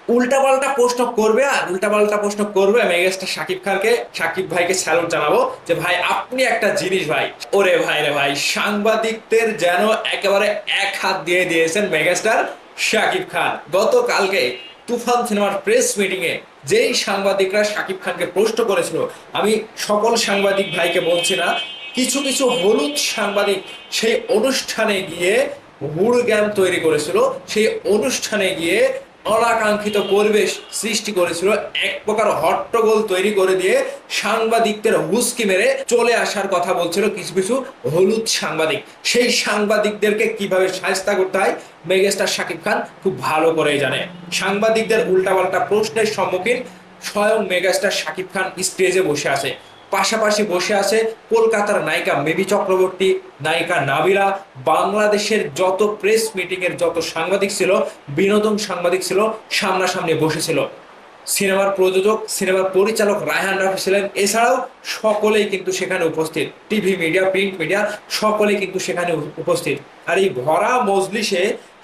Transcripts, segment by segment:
উল্টাপাল্টা প্রশ্ন করবে আর উল্টাপাল্টা প্রশ্ন করবে মেগাস্টার শাকিব খানকে। শাকিব ভাইকে স্যালুট জানাবো যে ভাই আপনি একটা জিনিস ভাই। ওরে ভাই রে ভাই, সাংবাদিকদের যেন একেবারে এক হাত দিয়ে দিয়েছেন মেগাস্টার শাকিব খান। গতকালকে তুফান সিনেমার প্রেস মিটিং এ যেই সাংবাদিকরা শাকিব খানকে প্রশ্ন করেছিল, আমি সকল সাংবাদিক ভাইকে বলছি না, কিছু কিছু হলুদ সাংবাদিক সেই অনুষ্ঠানে গিয়ে হুড়গ্যাম তৈরি করেছিল, সেই অনুষ্ঠানে গিয়ে অনাকাঙ্ক্ষিত পরিবেশ সৃষ্টি করেছিল, এক প্রকার হট্টগোল তৈরি করে দিয়ে সাংবাদিকদের হুসকি মেরে চলে আসার কথা বলছিল কিছু কিছু হলুদ সাংবাদিক। সেই সাংবাদিকদেরকে কিভাবে শায়েস্তা করতে হয় মেগাস্টার শাকিব খান খুব ভালো করেই জানে। সাংবাদিকদের উল্টাপাল্টা প্রশ্নের সম্মুখীন স্বয়ং মেগাস্টার শাকিব খান স্টেজে বসে আছে, পাশাপাশি বসে আছে কলকাতার নায়িকা মেবি চক্রবর্তী, নায়িকা নাবিলা, বাংলাদেশের যত প্রেস মিটিং এর যত সাংবাদিক ছিল, বিনোদন সাংবাদিক ছিল, সামনাসামনি বসেছিল। সিনেমার প্রযোজক, সিনেমার পরিচালক রায়হান রাফি ছিলেন, এছাড়াও সকলেই কিন্তু সেখানে উপস্থিত, টিভি মিডিয়া, প্রিন্ট মিডিয়া সকলেই কিন্তু সেখানে উপস্থিত। আর এই ভরা মজলিসে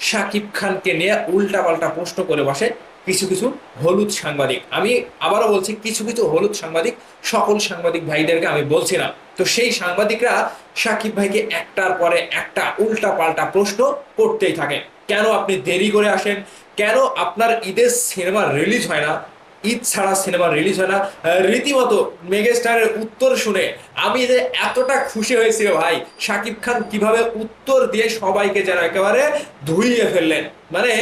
শাকিব খানকে নিয়ে উল্টাপাল্টা প্রশ্ন করে বসে কিছু কিছু হলুদ সাংবাদিক। আমি আবারও বলছি, কিছু কিছু হলুদ সাংবাদিক, সকল সাংবাদিক ভাইদেরকে আমি বলছি না। তো সেই সাংবাদিকরা শাকিব ভাইকে একটার পরে একটা উল্টা পাল্টা প্রশ্ন করতেই থাকে। কেন আপনি দেরি করে আসেন, কেন আপনার ঈদের সিনেমা রিলিজ হয় না, ঈদ ছাড়া সিনেমা রিলিজ হয় না। রীতিমতো মেগাস্টারের উত্তর শুনে আমি যে এতটা খুশি হয়েছিল ভাই, শাকিব খান কিভাবে উত্তর দিয়ে সবাইকে যেন একেবারে ধুইয়ে ফেললেন। মানে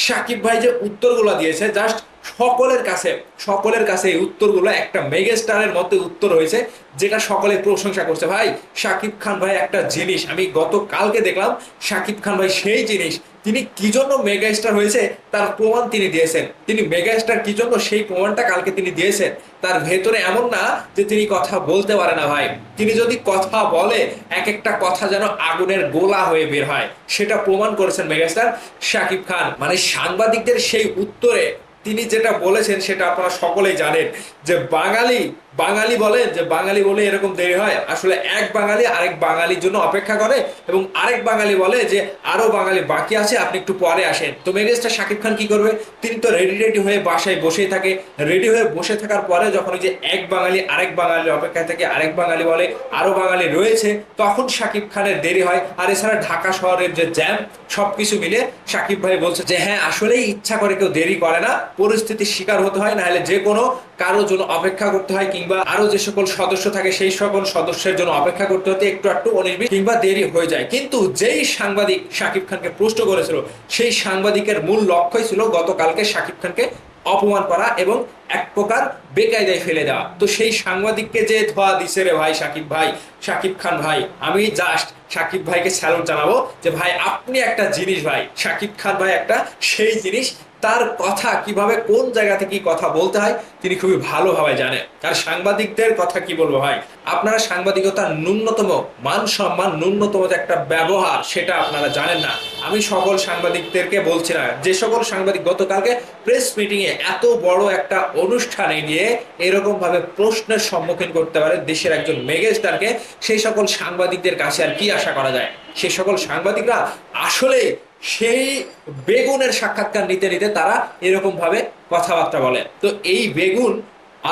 শাকিব ভাই যে উত্তরগুলো দিয়েছে, জাস্ট সকলের কাছে, সকলের কাছে এই উত্তরগুলো একটা মেগাস্টারের মতো উত্তর হয়েছে, যেটা সকলে প্রশংসা করছে। ভাই শাকিব খান ভাই একটা জিনিস, আমি গতকালকে দেখলাম শাকিব খান ভাই সেই জিনিস। তিনি কি জন্য মেগা স্টার হয়েছে তার প্রমাণ তিনি দিয়েছেন। তিনি মেগা স্টার কি জন্য সেই প্রমাণটা কালকে তিনি দিয়েছেন। তার ভেতরে এমন না যে তিনি কথা বলতে পারে না ভাই, তিনি যদি কথা বলে এক একটা কথা যেন আগুনের গোলা হয়ে বের হয়, সেটা প্রমাণ করেছেন মেগাস্টার শাকিব খান। মানে সাংবাদিকদের সেই উত্তরে তিনি যেটা বলেছেন সেটা আপনারা সকলেই জানেন, যে বাঙালি, বাঙালি বলেন যে বাঙালি বলে এরকম দেরি হয়, আসলে এক বাঙালি আরেক বাঙালির জন্য অপেক্ষা করে এবং আরেক বাঙালি বলে যে আরো বাঙালি বাকি আছে, আপনি একটু পরে আসেন। তো মেগাস্টার শাকিব খান কি করবে, তিনি তো রেডি রেডি হয়ে বাসায় বসেই থাকে। রেডি হয়ে বসে থাকার পরে যখন ওই যে এক বাঙালি আরেক বাঙালির অপেক্ষায় থাকে, আরেক বাঙালি বলে আরো বাঙালি রয়েছে, তখন শাকিব খানের দেরি হয়। আর এছাড়া ঢাকা শহরের যে জ্যাম, সবকিছু মিলে শাকিব ভাই বলছে যে হ্যাঁ আসলেই ইচ্ছা করে কেউ দেরি করে না, পরিস্থিতির শিকার হতে হয়, নাহলে যে কোনো কারোর জন্য অপেক্ষা করতে হয়, কিংবা আরো যে সকল সদস্য থাকে সেই সকল সদস্যের জন্য অপেক্ষা করতে হতে একটু একটু 19-20 কিংবা দেরি হয়ে যায়। কিন্তু যেই সাংবাদিক শাকিব খানকে প্রশ্ন করেছিল, সেই সাংবাদিকের মূল লক্ষ্যই ছিল গতকালকে শাকিব খানকে অপমান করা এবং এক প্রকার বেকায়দায় ফেলে দেওয়া। তো সেই সাংবাদিককে যে ধোয়া দিছে রে ভাই শাকিব ভাই, শাকিব খান ভাই, আমি জাস্ট শাকিব ভাইকে স্যালুট জানাবো যে ভাই আপনি একটা জিনিস ভাই। শাকিব খান ভাই একটা সেই জিনিস, তার কথা কিভাবে কোন জায়গা থেকে কি কথা বলতে হয় তিনি খুবই ভালোভাবে জানেন। আর সাংবাদিকদের কথা কি বলবো ভাই, আপনারা সাংবাদিকতার ন্যূনতম মান সম্মান, ন্যূনতম যে একটা ব্যবহার, সেটা আপনারা জানেন না। আমি সকল সাংবাদিকদেরকে বলছি না, যে সকল সাংবাদিক গতকালকে প্রেস মিটিং এ এত বড় একটা অনুষ্ঠানে গিয়ে এরকম ভাবে প্রশ্নের সম্মুখীন করতে পারে দেশের একজন মেগাস্টারকে, সেই সকল সাংবাদিকদের কাছে আর কি আশা করা যায়। সেই সকল সাংবাদিকরা আসলে সেই বেগুনের সাক্ষাৎকার নিতে নিতে তারা এরকম ভাবে কথাবার্তা বলে। তো এই বেগুন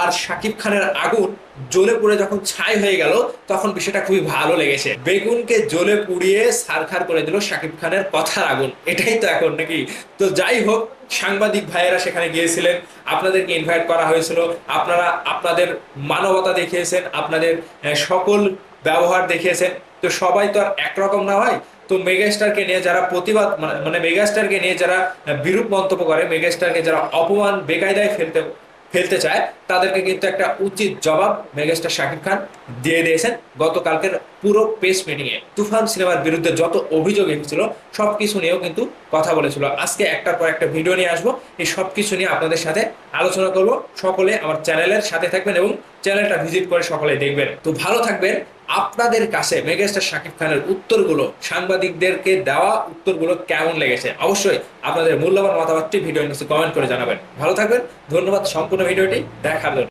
আর শাকিব খানের আগুন জ্বলে পুড়ে যখন ছাই হয়ে গেল, তখন বিষয়টা খুবই ভালো লেগেছে। বেগুনকে জ্বলে পুড়িয়ে ছারখার করে দিল শাকিব খানের কথার আগুন, এটাই তো এখন নাকি। তো যাই হোক, সাংবাদিক ভাইয়েরা সেখানে গিয়েছিলেন, আপনাদেরকে ইনভাইট করা হয়েছিল, আপনারা আপনাদের মানবতা দেখিয়েছেন, আপনাদের সকল ব্যবহার দেখিয়েছেন। তো সবাই তো আর একরকম না হয়। তো মেগাস্টারকে নিয়ে যারা প্রতিবাদ, মানে মেগাস্টারকে নিয়ে যারা বিরূপ মন্তব্য করে, মেগাস্টারকে যারা অপমান বেকায়দায় ফেলতে ফেলতে চায়, তাদেরকে কিন্তু একটা উচিত জবাব মেগাস্টার শাকিব খান দিয়ে দিয়েছেন গতকালকের পুরো প্রেস মিটিং এ। তুফান সিনেমার বিরুদ্ধে যত অভিযোগ এসেছিল সবকিছু নিয়েও কিন্তু কথা বলেছিল। আজকে একটার পর একটা ভিডিও নিয়ে আসবো, এই সবকিছু নিয়ে আপনাদের সাথে আলোচনা করব। সকলে আমার চ্যানেলের সাথে থাকবেন এবং চ্যানেলটা ভিজিট করে সকলে দেখবেন। তো ভালো থাকবেন। আপনাদের কাছে মেগাস্টার শাকিব খানের উত্তরগুলো, সাংবাদিকদেরকে দেওয়া উত্তরগুলো কেমন লেগেছে অবশ্যই আপনাদের মূল্যবান মতামতটি ভিডিওর নিচে কমেন্ট করে জানাবেন। ভালো থাকবেন, ধন্যবাদ সম্পূর্ণ ভিডিওটি দেখার জন্য।